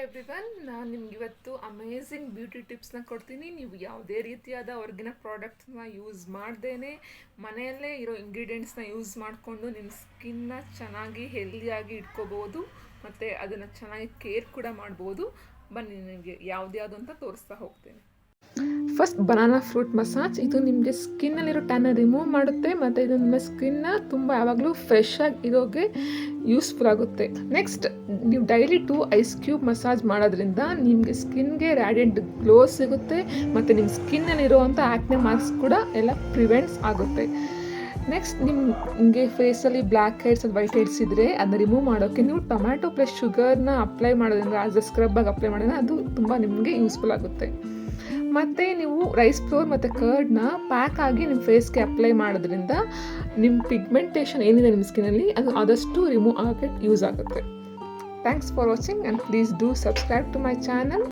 Everyone, ನಾನು ನಿಮ್ಗೆ ಇವತ್ತು ಅಮೇಝಿಂಗ್ ಬ್ಯೂಟಿ ಟಿಪ್ಸ್ನ ಕೊಡ್ತೀನಿ. ನೀವು ಯಾವುದೇ ರೀತಿಯಾದ ಹೊರಗಿನ ಪ್ರಾಡಕ್ಟ್ಸ್ನ ಯೂಸ್ ಮಾಡ್ದೇನೆ ಮನೆಯಲ್ಲೇ ಇರೋ ಇಂಗ್ರೀಡಿಯೆಂಟ್ಸ್ನ ಯೂಸ್ ಮಾಡಿಕೊಂಡು ನಿಮ್ಮ ಸ್ಕಿನ್ನ ಚೆನ್ನಾಗಿ ಹೆಲ್ದಿಯಾಗಿ ಇಟ್ಕೋಬೋದು ಮತ್ತು ಅದನ್ನು ಚೆನ್ನಾಗಿ ಕೇರ್ ಕೂಡ ಮಾಡ್ಬೋದು. ಬನ್ನಿ ನಿಮಗೆ ಯಾವ್ದು ಅಂತ ತೋರಿಸ್ತಾ ಹೋಗ್ತೇನೆ. First banana fruit massage. ಇದು ನಿಮಗೆ ಸ್ಕಿನ್ನಲ್ಲಿರೋ ಟ್ಯಾನ್ನ ರಿಮೂವ್ ಮಾಡುತ್ತೆ ಮತ್ತು ಇದು ನಿಮ್ಮ ಸ್ಕಿನ್ನ ತುಂಬ ಯಾವಾಗಲೂ ಫ್ರೆಶ್ ಆಗಿ ಇರೋಗೆ ಯೂಸ್ಫುಲ್ ಆಗುತ್ತೆ. ನೆಕ್ಸ್ಟ್, ನೀವು ಡೈಲಿ 2 ಐಸ್ ಕ್ಯೂಬ್ ಮಸಾಜ್ ಮಾಡೋದ್ರಿಂದ ನಿಮಗೆ ಸ್ಕಿನ್ಗೆ ರ್ಯಾಡಿಯಂಟ್ ಗ್ಲೋ ಸಿಗುತ್ತೆ ಮತ್ತು ನಿಮ್ಮ ಸ್ಕಿನ್ನಲ್ಲಿರುವಂಥ ಆ್ಯಕ್ನೆ ಮಾರ್ಕ್ಸ್ ಕೂಡ ಎಲ್ಲ ಪ್ರಿವೆಂಟ್ಸ್ ಆಗುತ್ತೆ. ನೆಕ್ಸ್ಟ್, ನಿಮಗೆ ಫೇಸಲ್ಲಿ ಬ್ಲ್ಯಾಕ್ ಹೆಡ್ಸ್ ಮತ್ತು ವೈಟ್ ಹೆಡ್ಸ್ ಇದ್ದರೆ ಅದನ್ನ ರಿಮೂವ್ ಮಾಡೋಕ್ಕೆ ನೀವು ಟೊಮ್ಯಾಟೊ ಪ್ಲಸ್ ಶುಗರ್ನ ಅಪ್ಲೈ ಮಾಡೋದ್ರಿಂದ ಆಸ್ ಅ ಸ್ಕ್ರಬ್ಬಾಗಿ ಅಪ್ಲೈ ಮಾಡೋದ್ರಿಂದ ಅದು ತುಂಬ ನಿಮಗೆ ಯೂಸ್ಫುಲ್ ಆಗುತ್ತೆ. ಮತ್ತು ನೀವು ರೈಸ್ ಫ್ಲೋರ್ ಮತ್ತು ಕರ್ಡ್ನ ಪ್ಯಾಕ್ ಆಗಿ ನಿಮ್ಮ ಫೇಸ್ಗೆ ಅಪ್ಲೈ ಮಾಡೋದ್ರಿಂದ ನಿಮ್ಮ ಪಿಗ್ಮೆಂಟೇಷನ್ ಏನಿದೆ ನಿಮ್ಮ ಸ್ಕಿನ್ನಲ್ಲಿ ಅದು ಆದಷ್ಟು ರಿಮೂವ್ ಆಗೋಕ್ಕೆ ಯೂಸ್ ಆಗುತ್ತೆ. Thanks for watching and please do subscribe to my channel.